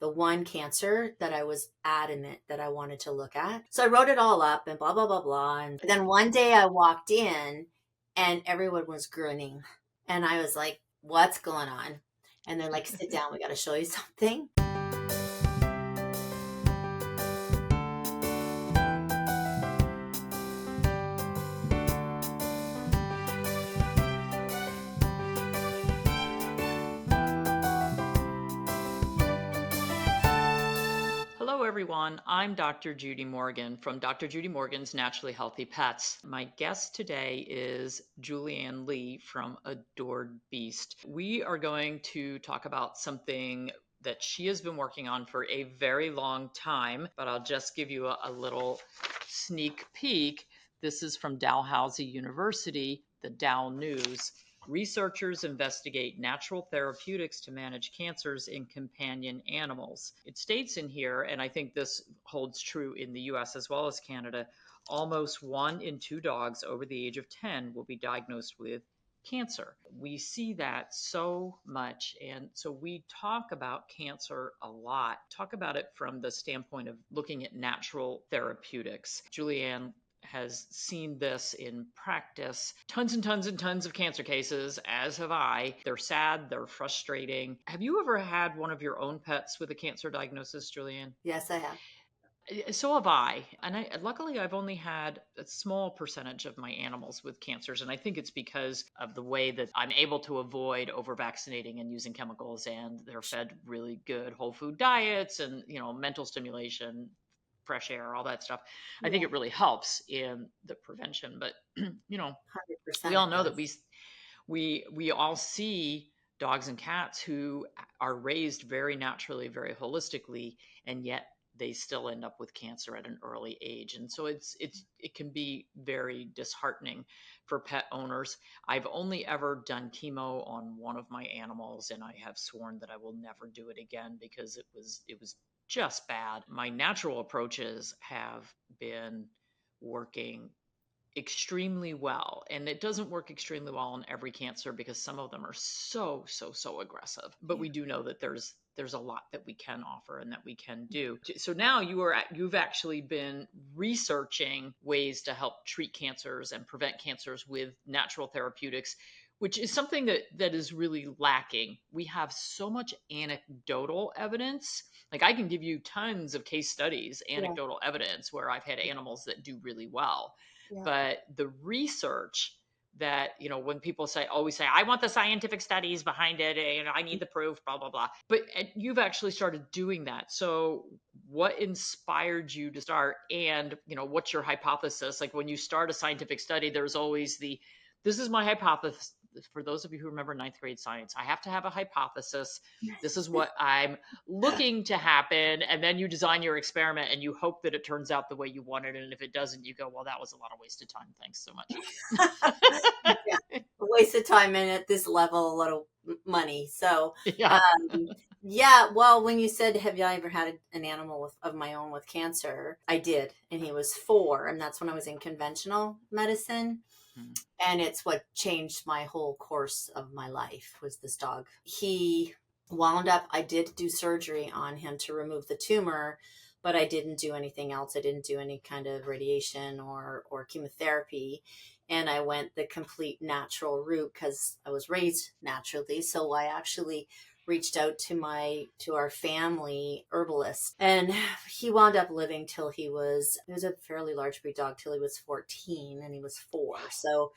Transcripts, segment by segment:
the one cancer that I was adamant that I wanted to look at. So I wrote it all up and blah, blah, blah, blah. And then one day I walked in and everyone was grinning. And I was like, what's going on? And they're like, sit down, we got to show you something. Hello everyone, I'm Dr. Judy Morgan from Dr. Judy Morgan's Naturally Healthy Pets. My guest today is Julianne Lee from Adored Beast. We are going to talk about something that she has been working on for a very long time, but I'll just give you a little sneak peek. This is from Dalhousie University, the Dow News. Researchers investigate natural therapeutics to manage cancers in companion animals. It states in here, and I think this holds true in the US as well as Canada, almost 1 in 2 dogs over the age of 10 will be diagnosed with cancer. We see that so much. And so we talk about cancer a lot, talk about it from the standpoint of looking at natural therapeutics. Julianne has seen this in practice. Tons and tons and tons of cancer cases, as have I. They're sad, they're frustrating. Have you ever had one of your own pets with a cancer diagnosis, Julianne? Yes, I have. So have I. And luckily, I've only had a small percentage of my animals with cancers. And I think it's because of the way that I'm able to avoid over vaccinating and using chemicals, and they're fed really good whole food diets and, mental stimulation, fresh air, all that stuff. I think Yeah, it really helps in the prevention. But, 100% we all it know that does. we all see dogs and cats who are raised very naturally, very holistically, and yet they still end up with cancer at an early age. And so it can be very disheartening for pet owners. I've only ever done chemo on one of my animals, and I have sworn that I will never do it again because it was just bad. My natural approaches have been working extremely well, and it doesn't work extremely well on every cancer because some of them are so aggressive, but Yeah. we do know that there's a lot that we can offer and that we can do. So now you've actually been researching ways to help treat cancers and prevent cancers with natural therapeutics, which is something that is really lacking. We have so much anecdotal evidence. Like, I can give you tons of case studies, Yeah. anecdotal evidence where I've had animals that do really well, Yeah. but the research that, when people always say, I want the scientific studies behind it, and I need the proof, blah blah blah, but you've actually started doing that. So what inspired you to start? And what's your hypothesis? Like, when you start a scientific study, there's always this is my hypothesis. For those of you who remember ninth grade science, I have to have a hypothesis. This is what I'm looking to happen. And then you design your experiment and you hope that it turns out the way you wanted. And if it doesn't, you go, well, that was a lot of wasted time. Thanks so much. Yeah. A waste of time and at this level, a lot of money. So, Yeah. um, yeah, well, when you said, have you ever had an animal of my own with cancer? I did. And he was 4. And that's when I was in conventional medicine. And it's what changed my whole course of my life was this dog. He wound up, I did do surgery on him to remove the tumor, but I didn't do anything else. I didn't do any kind of radiation or chemotherapy. And I went the complete natural route because I was raised naturally. So I actually reached out to our family herbalist, and he wound up living till he was a fairly large breed dog till he was 14, and he was 4. So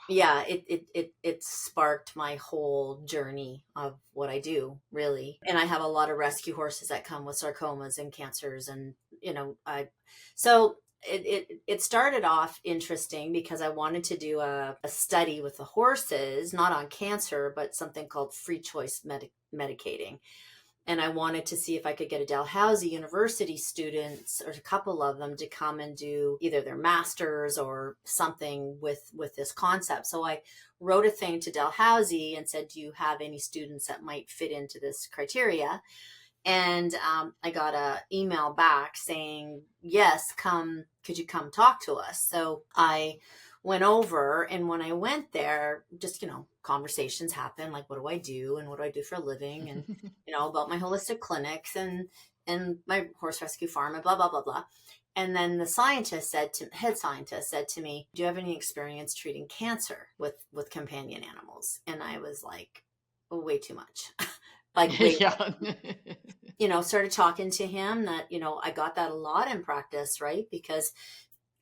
yeah, it sparked my whole journey of what I do, really. And I have a lot of rescue horses that come with sarcomas and cancers, and so it started off interesting because I wanted to do a study with the horses, not on cancer, but something called free choice medicating. And I wanted to see if I could get a Dalhousie University students, or a couple of them, to come and do either their masters or something with this concept. So I wrote a thing to Dalhousie and said, do you have any students that might fit into this criteria? And I got an email back saying, yes, could you come talk to us? So I went over. And when I went there, just, conversations happen, like, what do I do and what do I do for a living? And, about my holistic clinics and my horse rescue farm and blah, blah, blah, blah. And then the head scientist said to me, do you have any experience treating cancer with companion animals? And I was like, oh, way too much. Like, way, Yeah. Started talking to him that, I got that a lot in practice, right? Because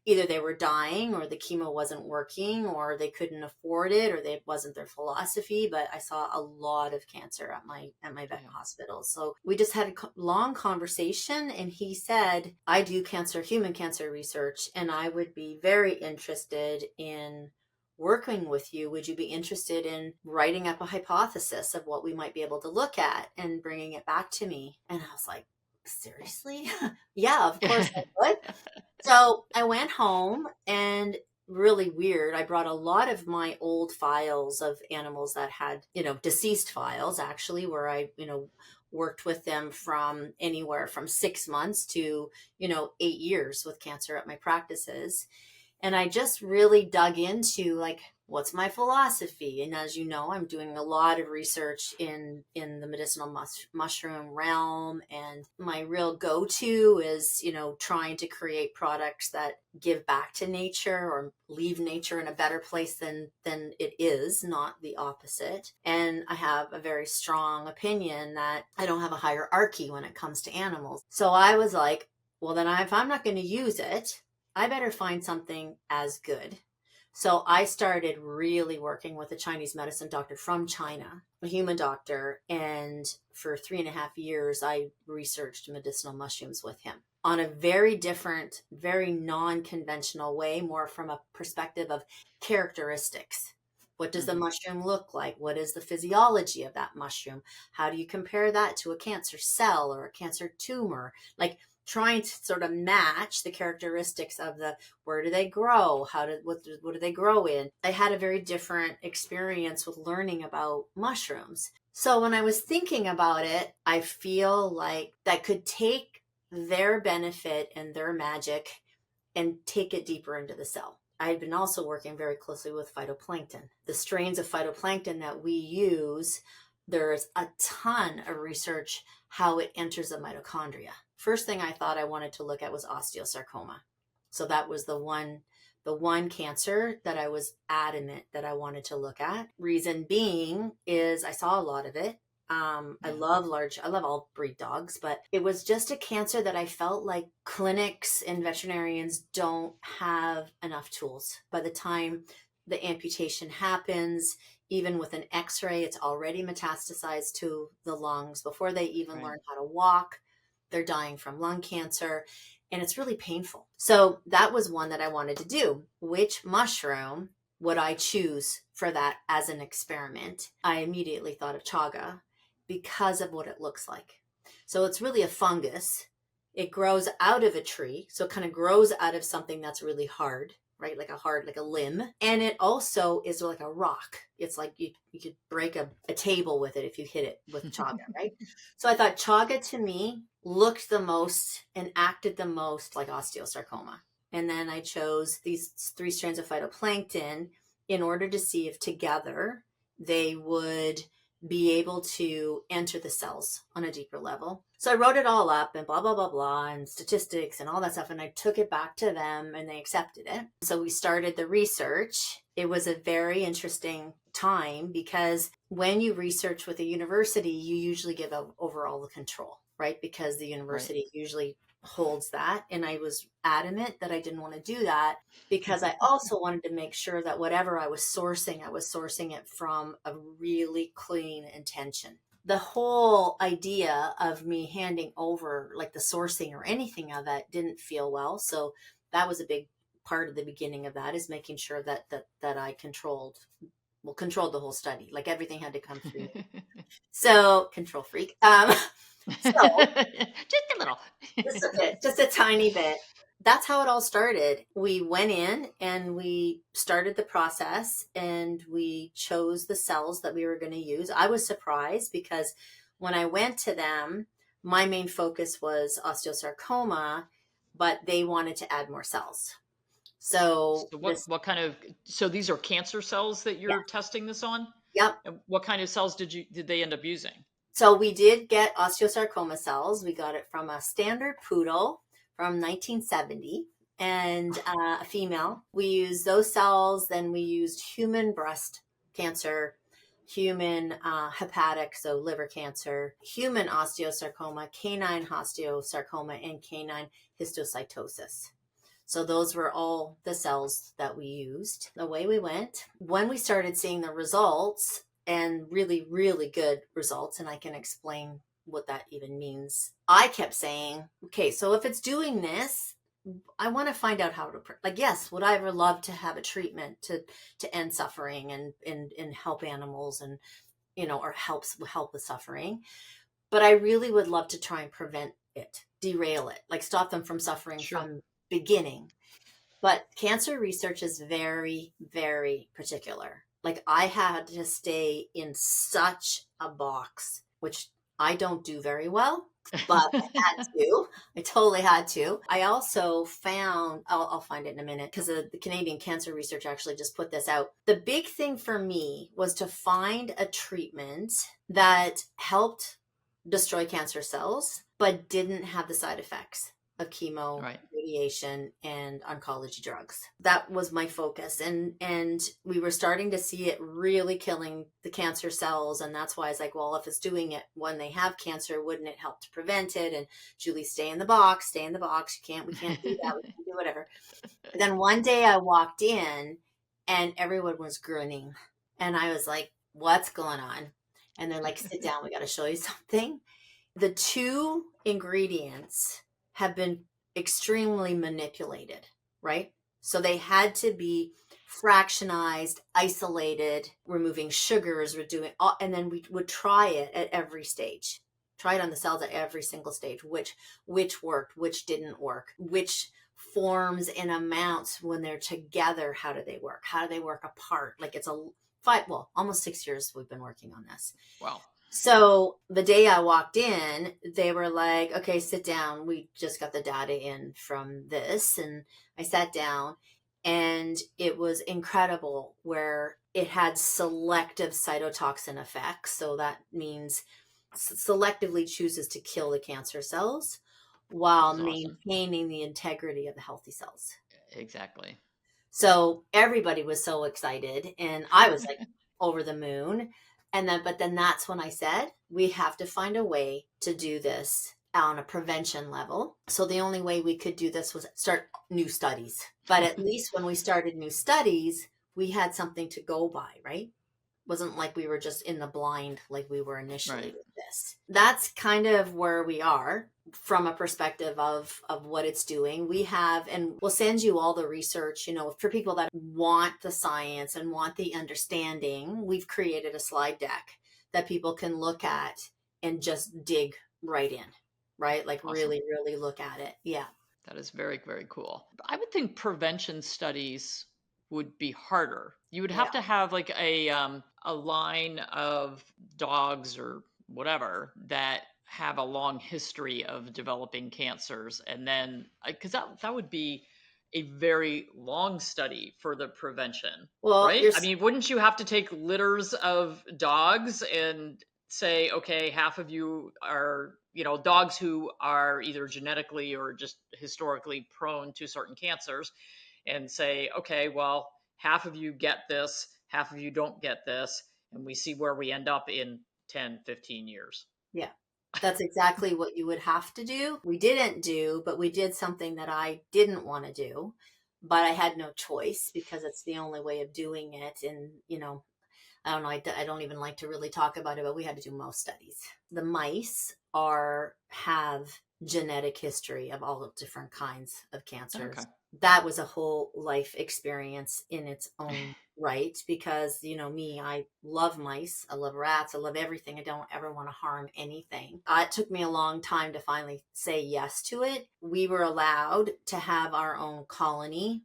either they were dying or the chemo wasn't working or they couldn't afford it or it wasn't their philosophy. But I saw a lot of cancer at my vet hospital. So we just had a long conversation, and he said, I do human cancer research, and I would be very interested in working with you. Would you be interested in writing up a hypothesis of what we might be able to look at and bringing it back to me? And I was like, seriously? Yeah, of course I would. So I went home, and really weird, I brought a lot of my old files of animals that had, deceased files, actually, where I, worked with them from anywhere from 6 months to, 8 years with cancer at my practices. And I just really dug into, like, what's my philosophy? And as you know, I'm doing a lot of research in the medicinal mushroom realm. And my real go-to is, trying to create products that give back to nature or leave nature in a better place than it is, not the opposite. And I have a very strong opinion that I don't have a hierarchy when it comes to animals. So I was like, well, then if I'm not going to use it, I better find something as good. So I started really working with a Chinese medicine doctor from China, a human doctor. And for 3.5 years, I researched medicinal mushrooms with him on a very different, very non-conventional way, more from a perspective of characteristics. What does the mushroom look like? What is the physiology of that mushroom? How do you compare that to a cancer cell or a cancer tumor? Like, trying to sort of match the characteristics of where do they grow? What do they grow in? I had a very different experience with learning about mushrooms. So when I was thinking about it, I feel like that could take their benefit and their magic and take it deeper into the cell. I had been also working very closely with phytoplankton. The strains of phytoplankton that we use, there's a ton of research how it enters the mitochondria. First thing I thought I wanted to look at was osteosarcoma. So that was the one cancer that I was adamant that I wanted to look at. Reason being is I saw a lot of it. I love all breed dogs, but it was just a cancer that I felt like clinics and veterinarians don't have enough tools. By the time the amputation happens, even with an x-ray, it's already metastasized to the lungs before they even learn how to walk. They're dying from lung cancer, and it's really painful. So that was one that I wanted to do. Which mushroom would I choose for that as an experiment? I immediately thought of chaga because of what it looks like. So it's really a fungus. It grows out of a tree. So it kind of grows out of something that's really hard, right? Like a limb. And it also is like a rock. It's like you could break a table with it if you hit it with chaga, right? So I thought chaga to me looked the most and acted the most like osteosarcoma. And then I chose these 3 strands of phytoplankton in order to see if together they would be able to enter the cells on a deeper level. So I wrote it all up and blah, blah, blah, blah, and statistics and all that stuff. And I took it back to them and they accepted it. So we started the research. It was a very interesting time because when you research with a university, you usually give over all the control, right? Because the university usually holds that. And I was adamant that I didn't want to do that because I also wanted to make sure that whatever I was sourcing it from a really clean intention. The whole idea of me handing over like the sourcing or anything of that didn't feel well. So that was a big part of the beginning of that, is making sure that I controlled the whole study. Like everything had to come through me. So control freak. So just a little. just a tiny bit. That's how it all started. We went in and we started the process and we chose the cells that we were going to use. I was surprised because when I went to them, my main focus was osteosarcoma, but they wanted to add more cells. So So this, what kind of, so these are cancer cells that yeah, you're testing this on? yep. And what kind of cells did they end up using? So we did get osteosarcoma cells. We got it from a standard poodle from 1970 and a female. We used those cells. Then we used human breast cancer, human hepatic, so liver cancer, human osteosarcoma, canine osteosarcoma, and canine histocytosis. So those were all the cells that we used. Away we went. When we started seeing the results, and really, really good results, and I can explain what that even means, I kept saying, okay, so if it's doing this, I want to find out how to, like, yes, would I ever love to have a treatment to end suffering and help animals and, or help with suffering. But I really would love to try and prevent it, derail it, like stop them from suffering Sure. from beginning. But cancer research is very, very particular. Like I had to stay in such a box, which I don't do very well, but I had to. I totally had to. I also found, I'll find it in a minute because the Canadian Cancer Research actually just put this out. The big thing for me was to find a treatment that helped destroy cancer cells, but didn't have the side effects of chemo, Right. radiation, and oncology drugs. That was my focus. And we were starting to see it really killing the cancer cells. And that's why I was like, well, if it's doing it when they have cancer, wouldn't it help to prevent it? And Julie, stay in the box, stay in the box. We can't do that. We can't do whatever. But then one day I walked in and everyone was grinning. And I was like, what's going on? And they're like, sit down, we got to show you something. The two ingredients have been extremely manipulated, right? So they had to be fractionized, isolated, removing sugars, we're doing all, and then we would try it at every stage. Try it on the cells at every single stage, which worked, which didn't work, which forms and amounts when they're together, how do they work? How do they work apart? Like it's almost 6 years we've been working on this. Wow. So the day I walked in, they were like, okay, sit down. We just got the data in from this. And I sat down and it was incredible where it had selective cytotoxin effects. So that means selectively chooses to kill the cancer cells Which while is awesome. maintaining the integrity of the healthy cells. Exactly. So everybody was so excited and I was like over the moon. But then that's when I said, we have to find a way to do this on a prevention level. So the only way we could do this was start new studies. But at least when we started new studies, we had something to go by, right? Wasn't like we were just in the blind like we were initially Right. with this. That's kind of where we are from a perspective of what it's doing. We have, and we'll send you all the research, for people that want the science and want the understanding. We've created a slide deck that people can look at and just dig right in, right? Like Awesome. really, really look at it. Yeah. That is very, very cool. I would think prevention studies would be harder. You would Yeah. have to have like a line of dogs or whatever that have a long history of developing cancers, and then because that would be a very long study for the prevention, Well, right? you're I mean, wouldn't you have to take litters of dogs and say, okay, half of you are, dogs who are either genetically or just historically prone to certain cancers, and say, okay, well, half of you get this, half of you don't get this, and we see where we end up in 10, 15 years. Yeah, that's exactly what you would have to do. We didn't do, but we did something that I didn't want to do, but I had no choice because it's the only way of doing it. And, I don't know, I don't even like to really talk about it, but we had to do mouse studies. The mice have genetic history of all different kinds of Okay. cancers. That was a whole life experience in its own right because, me, I love mice, I love rats, I love everything. I don't ever want to harm anything. It took me a long time to finally say yes to it. We were allowed to have our own colony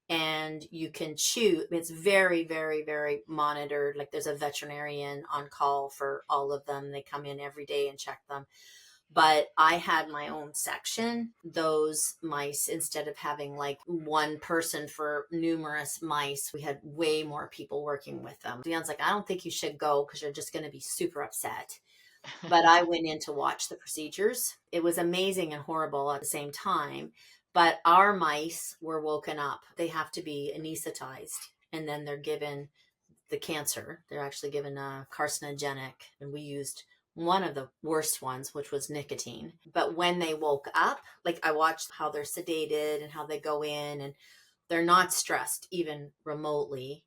and you can choose. It's very, very, very monitored. Like there's a veterinarian on call for all of them. They come in every day and check them. But I had my own section. Those mice, instead of having like one person for numerous mice, we had way more people working with them. Dion's like, I don't think you should go because you're just going to be super upset. But I went in to watch the procedures. It was amazing and horrible at the same time. But our mice were woken up. They have to be anesthetized, and then they're given the cancer. They're actually given a carcinogenic, and we used one of the worst ones, which was nicotine. But when they woke up, like I watched how they're sedated and how they go in, and they're not stressed even remotely.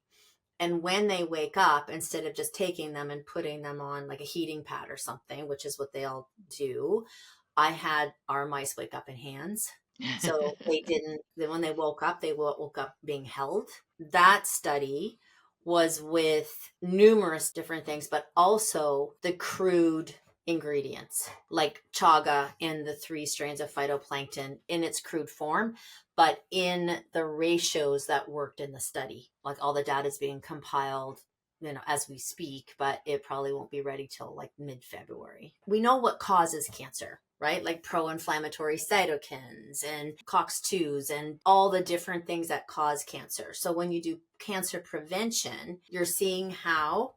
And when they wake up, instead of just taking them and putting them on like a heating pad or something, which is what they all do, I had our mice wake up in hands. So they didn't, then when they woke up, they woke up being held. That study was with numerous different things, but also the crude ingredients like chaga and the 3 strains of phytoplankton in its crude form, but in the ratios that worked in the study. Like all the data is being compiled, as we speak, but it probably won't be ready till like mid-February. We know what causes cancer, right? Like pro-inflammatory cytokines and COX-2s and all the different things that cause cancer. So when you do cancer prevention, you're seeing how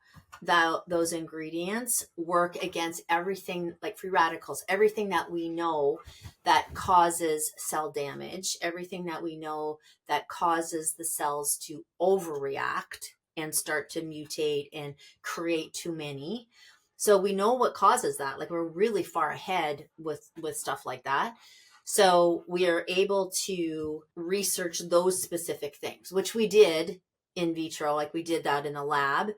those ingredients work against everything like free radicals, everything that we know that causes cell damage, everything that we know that causes the cells to overreact and start to mutate and create too many. So we know what causes that. Like we're really far ahead with stuff like that. So we are able to research those specific things, which we did in vitro, like we did that in the lab,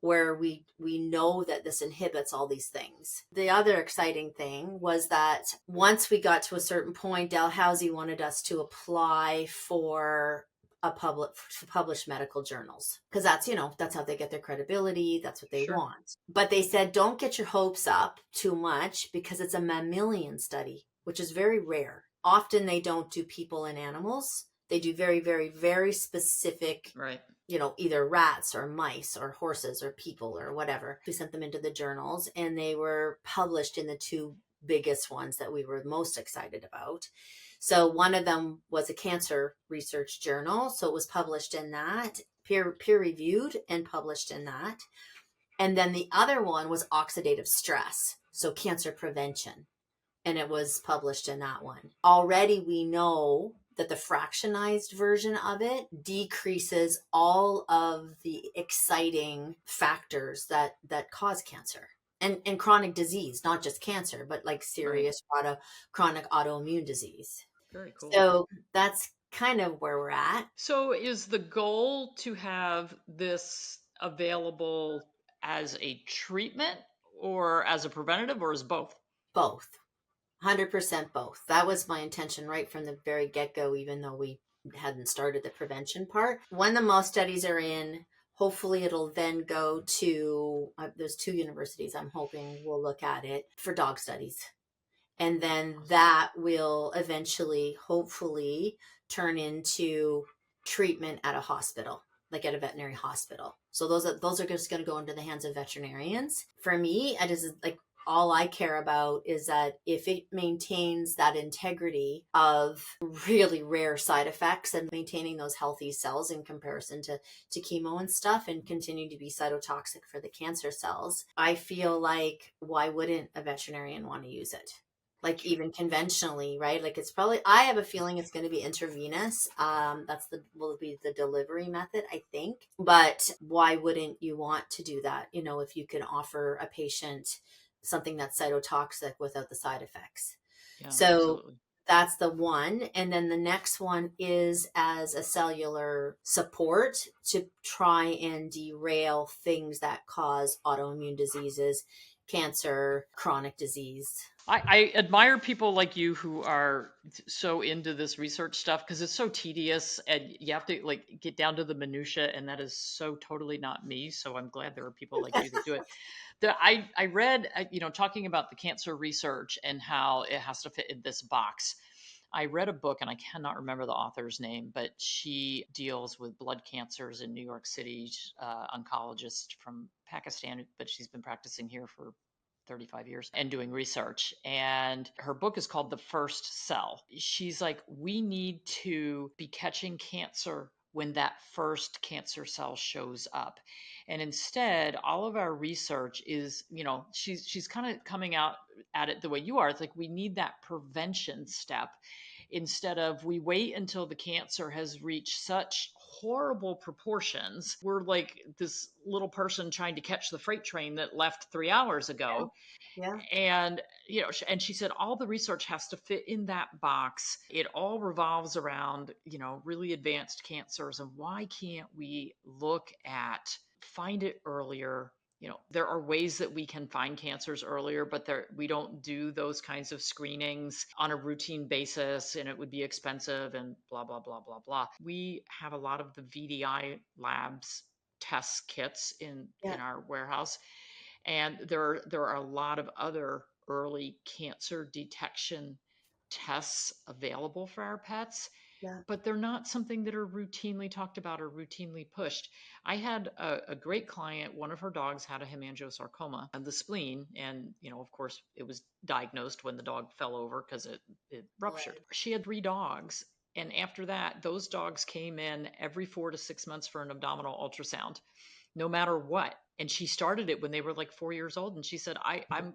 where we know that this inhibits all these things. The other exciting thing was that once we got to a certain point, Dalhousie wanted us to apply for published medical journals, because that's how they get their credibility, that's what they Sure. want. But they said don't get your hopes up too much because it's a mammalian study, which is very rare. Often they don't do people and animals. They do very, very, very specific, Right. Either rats or mice or horses or people or whatever. We sent them into the journals and they were published in the 2 biggest ones that we were most excited about. So one of them was a cancer research journal. So it was published in that, peer reviewed and published in that. And then the other one was oxidative stress. So cancer prevention. And it was published in that one. Already we know that the fractionized version of it decreases all of the exciting factors that cause cancer and chronic disease, not just cancer, but like Right. serious chronic autoimmune disease. Very cool. So that's kind of where we're at. So is the goal to have this available as a treatment or as a preventative or as both? Both. 100% both. That was my intention right from the very get-go, even though we hadn't started the prevention part. When the mouse studies are in, hopefully it'll then go to, there's 2 universities I'm hoping will look at it for dog studies. And then that will eventually, hopefully, turn into treatment at a hospital, like at a veterinary hospital. So those are just going to go into the hands of veterinarians. For me, it is like all I care about is that if it maintains that integrity of really rare side effects and maintaining those healthy cells in comparison to chemo and stuff and continue to be cytotoxic for the cancer cells, I feel like why wouldn't a veterinarian want to use it? Like even conventionally, right? Like it's probably, I have a feeling it's going to be intravenous. Will be the delivery method, I think. But why wouldn't you want to do that? If you can offer a patient something that's cytotoxic without the side effects. Yeah, So absolutely. that's the one. And then the next one is as a cellular support to try and derail things that cause autoimmune diseases, cancer, chronic disease. I admire people like you who are so into this research stuff because it's so tedious and you have to like get down to the minutia, and that is so totally not me. So I'm glad there are people like you that do it. I read, talking about the cancer research and how it has to fit in this box. I read a book and I cannot remember the author's name, but she deals with blood cancers in New York City. She's oncologist from Pakistan, but she's been practicing here for 35 years and doing research. And her book is called The First Cell. She's like, we need to be catching cancer when that first cancer cell shows up. And instead, all of our research is, she's kind of coming out at it the way you are. It's like we need that prevention step instead of we wait until the cancer has reached such horrible proportions. We're like this little person trying to catch the freight train that left 3 hours Yeah. ago. Yeah. And and she said all the research has to fit in that box. It all revolves around really advanced cancers, and why can't we look at find it earlier? There are ways that we can find cancers earlier, but we don't do those kinds of screenings on a routine basis, and it would be expensive and blah blah blah blah blah. We have a lot of the VDI labs test kits in Yeah. our warehouse, and there are a lot of other early cancer detection tests available for our pets, Yeah. but they're not something that are routinely talked about or routinely pushed. I had a great client. One of her dogs had a hemangiosarcoma of the spleen. And, of course, it was diagnosed when the dog fell over because it ruptured. Right. She had 3 dogs. And after that, those dogs came in every 4 to 6 months for an abdominal ultrasound, no matter what. And she started it when they were like 4 years old. And she said, I'm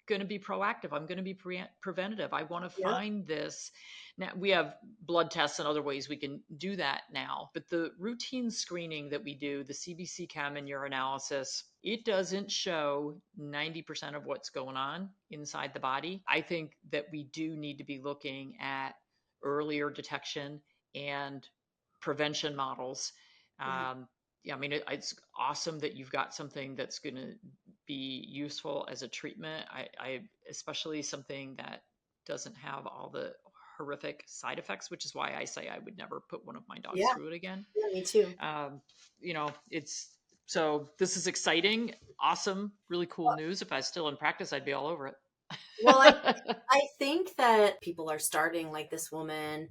going to be proactive. I'm going to be preventative. I want to Yeah. find this. Now we have blood tests and other ways we can do that now. But the routine screening that we do, the CBC chem and urinalysis, it doesn't show 90% of what's going on inside the body. I think that we do need to be looking at earlier detection and prevention models. Yeah. Yeah, I mean, it's awesome that you've got something that's going to be useful as a treatment. I especially something that doesn't have all the horrific side effects, which is why I say I would never put one of my dogs Yeah. through it again. Yeah, me too. It's so this is exciting, awesome, really cool news. If I was still in practice, I'd be all over Well, I it. I think that people are starting like this woman.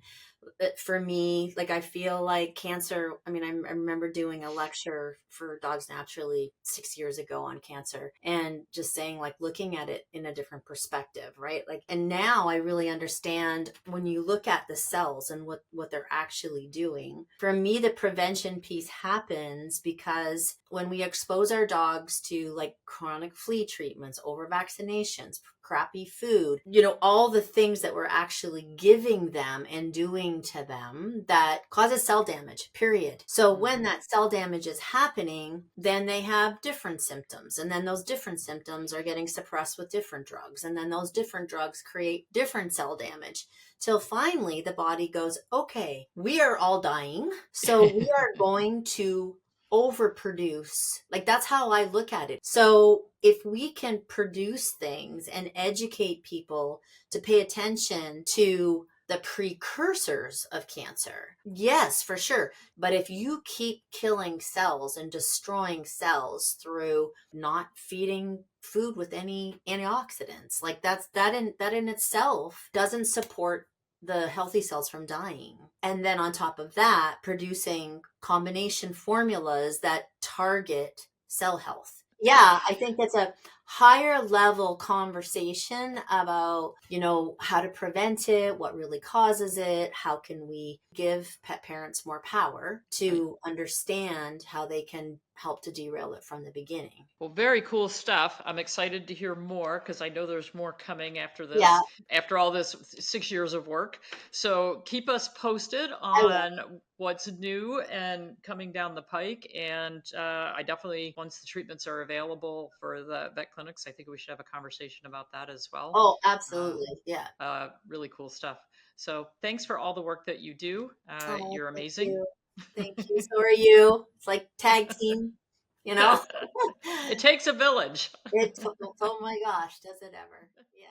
For me, like I feel like cancer. I mean, I remember doing a lecture for Dogs Naturally 6 years ago on cancer, and just saying like looking at it in a different perspective, right? Like, and now I really understand when you look at the cells and what they're actually doing. For me, the prevention piece happens because when we expose our dogs to like chronic flea treatments, over vaccinations, crappy food, all the things that we're actually giving them and doing to them that causes cell damage, period. So when that cell damage is happening, then they have different symptoms. And then those different symptoms are getting suppressed with different drugs. And then those different drugs create different cell damage till finally the body goes, okay, we are all dying. So we are going to overproduce. Like that's how I look at it. So if we can produce things and educate people to pay attention to the precursors of cancer, yes, for sure. But if you keep killing cells and destroying cells through not feeding food with any antioxidants, like that in itself doesn't support the healthy cells from dying. And then on top of that, producing combination formulas that target cell health. Yeah, I think it's a higher level conversation about, how to prevent it, what really causes it, how can we give pet parents more power to understand how they can help to derail it from the beginning. Well, very cool stuff. I'm excited to hear more because I know there's more coming after Yeah, this, after all this 6 years of work. So keep us posted I will. on what's new and coming down the pike. And I definitely, once the treatments are available for the vet clinics, I think we should have a conversation about that as well. Oh, absolutely. Yeah. Really cool stuff. So thanks for all the work that you do. Oh, You're thank amazing. you. Thank you. So are you. It's like tag team, you know? It takes a village. It's, oh my gosh, does it ever? Yeah.